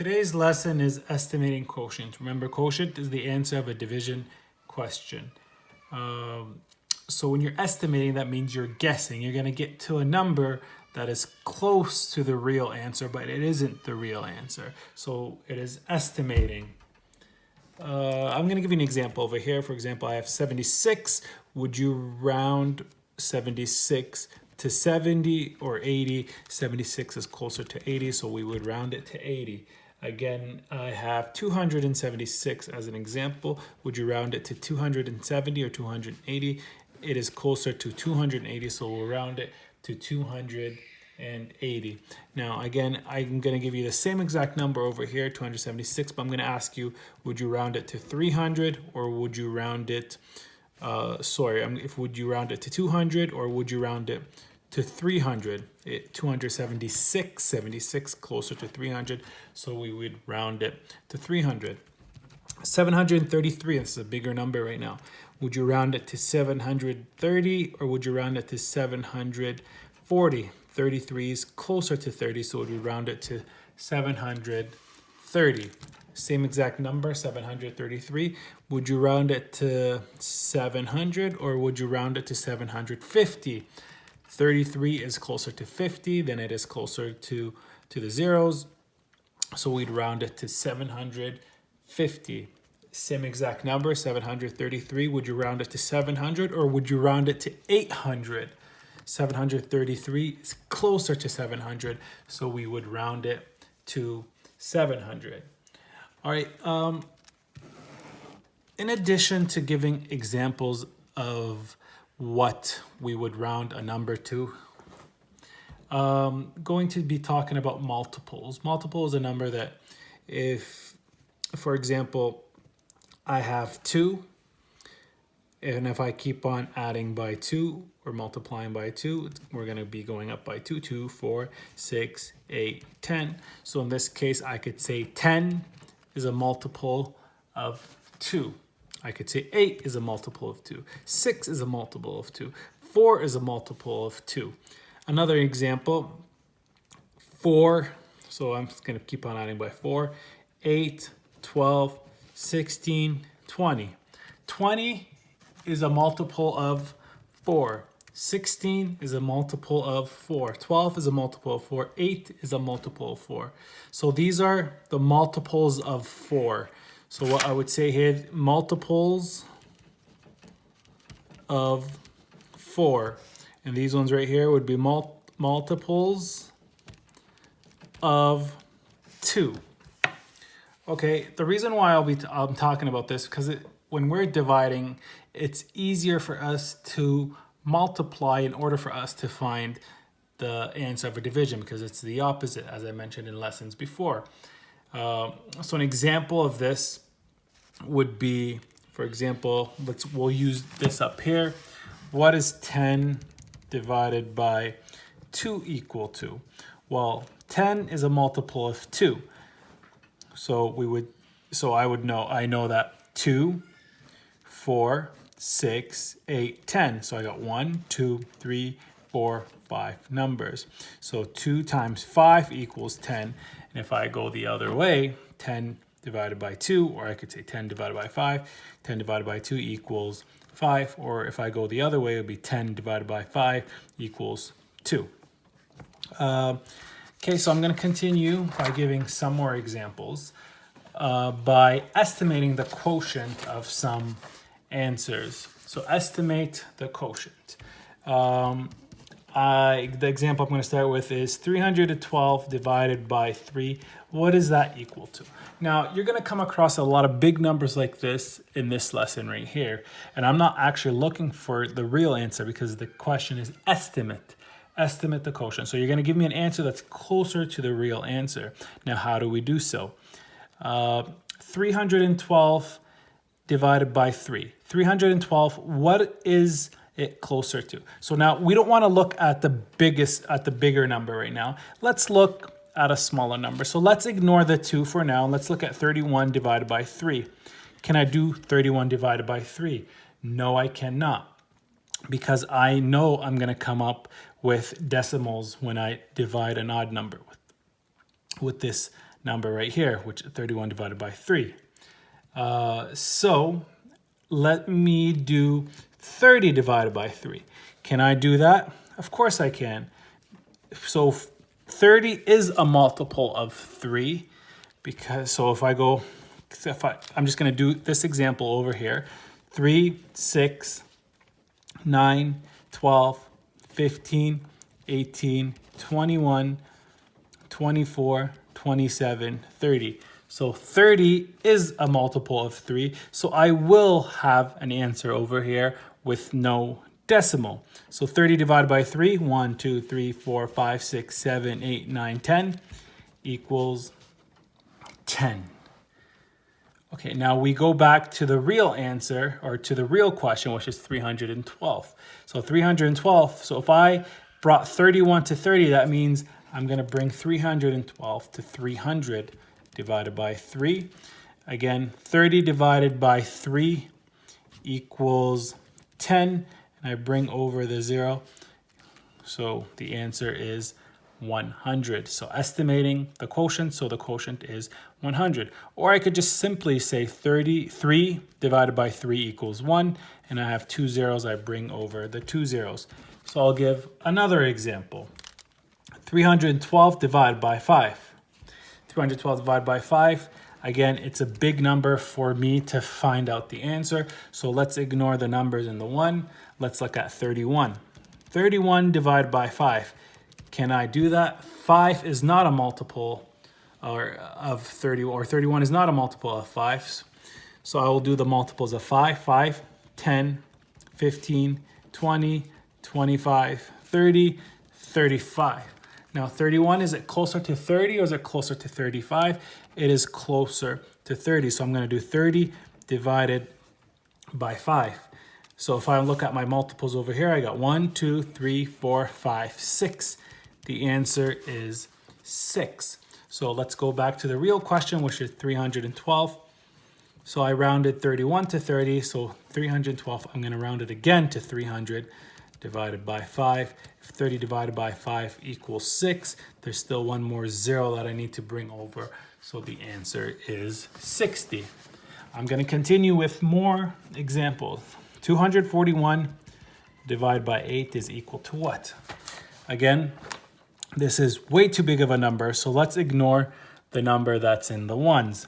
Today's lesson is estimating quotient. Remember, quotient is the answer of a division question. So when you're estimating, that means you're guessing. You're going to get to a number that is close to the real answer, but it isn't the real answer. So it is estimating. I'm going to give you an example over here. For example, I have 76. Would you round 76 to 70 or 80? 76 is closer to 80, so we would round it to 80. Again, I have 276 as an example. Would you round it to 270 or 280? It is closer to 280, so we'll round it to 280. Now, again, I'm going to give you the same exact number over here, 276, but I'm going to ask you, would you round it to 300 or would you round it, would you round it to 200 or would you round it to 300? 276, closer to 300, so we would round it to 300. 733, this is a bigger number right now. Would you round it to 730 or would you round it to 740? 33 is closer to 30, so we round it to 730. Same exact number, 733. Would you round it to 700 or would you round it to 750? 33 is closer to 50 than it is closer to the zeros, so we'd round it to 750. Same exact number, 733. Would you round it to 700 or would you round it to 800? 733 is closer to 700, so we would round it to 700. All right. In addition to giving examples of what we would round a number to, going to be talking about multiples. Multiple is a number that if, for example, I have 2, and if I keep on adding by 2 or multiplying by 2, we're going to be going up by 2, 2, 4, 6, 8, 10. So in this case, I could say 10 is a multiple of 2. I could say 8 is a multiple of 2. 6 is a multiple of 2. 4 is a multiple of 2. Another example, 4. So I'm just going to keep on adding by 4. 8, 12, 16, 20. 20 is a multiple of 4. 16 is a multiple of 4. 12 is a multiple of 4. 8 is a multiple of 4. So these are the multiples of 4. So what I would say here, multiples of 4. And these ones right here would be multiples of 2. Okay, the reason why I'm talking about this, because when we're dividing, it's easier for us to multiply in order for us to find the answer of a division, because it's the opposite, as I mentioned in lessons before. So an example of this would be, for example, we'll use this up here. What is 10 divided by 2 equal to? Well, 10 is a multiple of 2. So I know that 2, 4, 6, 8, 10. So I got 1, 2, 3, 4, 5 numbers. So 2 times 5 equals 10. And if I go the other way, 10 divided by 2, or I could say 10 divided by 5, 10 divided by 2 equals 5. Or if I go the other way, it would be 10 divided by 5 equals 2. Okay, so I'm going to continue by giving some more examples by estimating the quotient of some answers. So estimate the quotient. The example I'm going to start with is 312 divided by 3. What is that equal to? Now, you're going to come across a lot of big numbers like this in this lesson right here. And I'm not actually looking for the real answer because the question is estimate. Estimate the quotient. So you're going to give me an answer that's closer to the real answer. Now, how do we do so? 312 divided by 3. 312, what is it closer to? So now we don't want to look at the bigger number right now. Let's look at a smaller number. So let's ignore the 2 for now. Let's look at 31 divided by 3. Can I do 31 divided by 3? No, I cannot, because I know I'm going to come up with decimals when I divide an odd number with this number right here, which is 31 divided by 3. So let me do 30 divided by 3. Can I do that? Of course I can. So 30 is a multiple of 3, because so if I'm just going to do this example over here. 3, 6, 9, 12, 15, 18, 21, 24, 27, 30. So 30 is a multiple of 3. So I will have an answer over here with no decimal. So 30 divided by 3, 1, 2, 3, 4, 5, 6, 7, 8, 9, 10 equals 10. Okay, now we go back to the real answer, or to the real question, which is 312. So 312, so if I brought 31 to 30, that means I'm going to bring 312 to 300 divided by 3. Again, 30 divided by 3 equals 10, and I bring over the 0. So the answer is 100. So estimating the quotient, so the quotient is 100. Or I could just simply say 33 divided by 3 equals 1, and I have 2 zeros, I bring over the 2 zeros. So I'll give another example. 312 divided by 5. 312 divided by 5. Again, it's a big number for me to find out the answer. So let's ignore the numbers in the 1. Let's look at 31. 31 divided by 5. Can I do that? 5 is not a multiple of 30, or 31 is not a multiple of 5. So I will do the multiples of 5. 5, 10, 15, 20, 25, 30, 35. Now 31, is it closer to 30 or is it closer to 35? It is closer to 30. So I'm going to do 30 divided by 5. So if I look at my multiples over here, I got 1, 2, 3, 4, 5, 6. The answer is 6. So let's go back to the real question, which is 312. So I rounded 31 to 30. So 312, I'm going to round it again to 300 divided by 5. If 30 divided by 5 equals 6, there's still one more 0 that I need to bring over. So the answer is 60. I'm going to continue with more examples. 241 divided by 8 is equal to what? Again, this is way too big of a number, so let's ignore the number that's in the ones.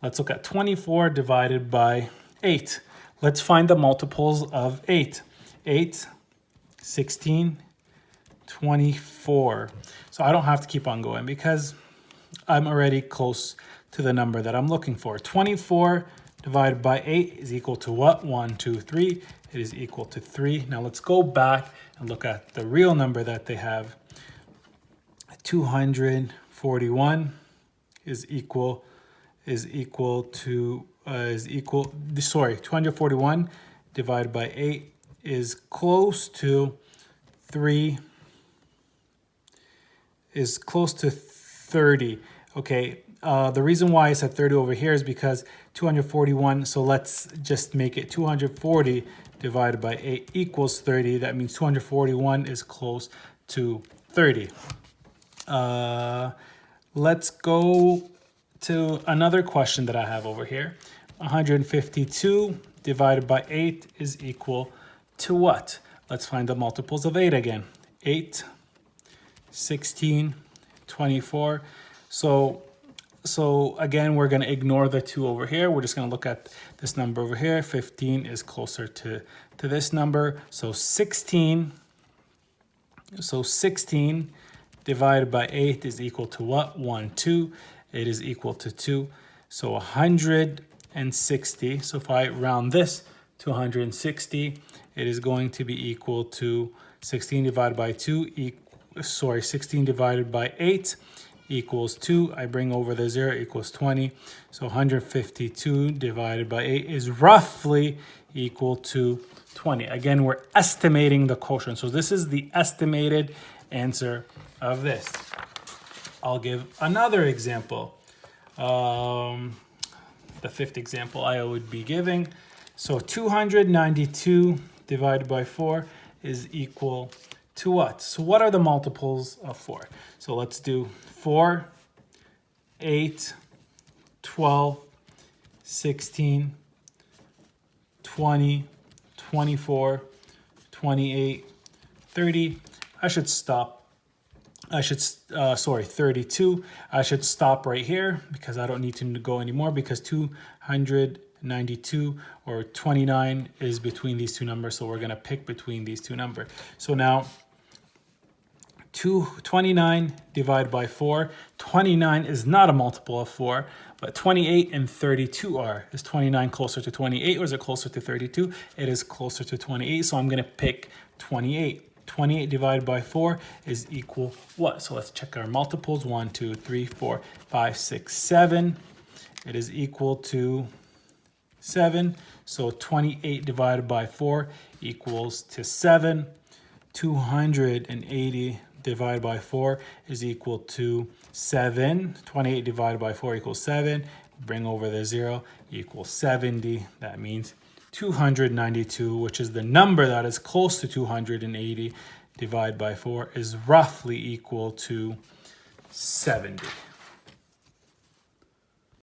Let's look at 24 divided by 8. Let's find the multiples of 8. 8, 16, 24. So I don't have to keep on going because I'm already close to the number that I'm looking for. 24 divided by 8 is equal to what? 1, 2, 3. It is equal to 3. Now let's go back and look at the real number that they have. 241 is equal 241 divided by 8 is close to 3, is close to 30. Okay, the reason why I said 30 over here is because 241, so let's just make it 240 divided by 8 equals 30. That means 241 is close to 30. Let's go to another question that I have over here. 152 divided by 8 is equal to what? Let's find the multiples of 8 again. 8, 16, 24. So again, we're going to ignore the 2 over here. We're just going to look at this number over here. 15 is closer to this number. So 16 divided by 8 is equal to what? 1, 2. It is equal to 2. So 160. So if I round this to 160, it is going to be equal to 16 divided by 16 divided by 8 equals 2. I bring over the 0 equals 20. So 152 divided by 8 is roughly equal to 20. Again, we're estimating the quotient. So this is the estimated answer of this. I'll give another example. The fifth example I would be giving. So 292 divided by 4 is equal to what? So what are the multiples of 4? So let's do 4, 8, 12, 16, 20, 24, 28, 30. I should stop. 32. I should stop right here because I don't need to go anymore because 292 or 29 is between these two numbers. So we're going to pick between these two numbers. So now 29 divided by 4. 29 is not a multiple of 4, but 28 and 32 are. Is 29 closer to 28 or is it closer to 32? It is closer to 28, so I'm going to pick 28. 28 divided by 4 is equal what? So let's check our multiples. 1, 2, 3, 4, 5, 6, 7. It is equal to 7. So 28 divided by 4 equals to 7. 280 divided by 4 is equal to 7. 28 divided by 4 equals 7. Bring over the 0 equals 70. That means 292, which is the number that is close to 280 divided by 4, is roughly equal to 70.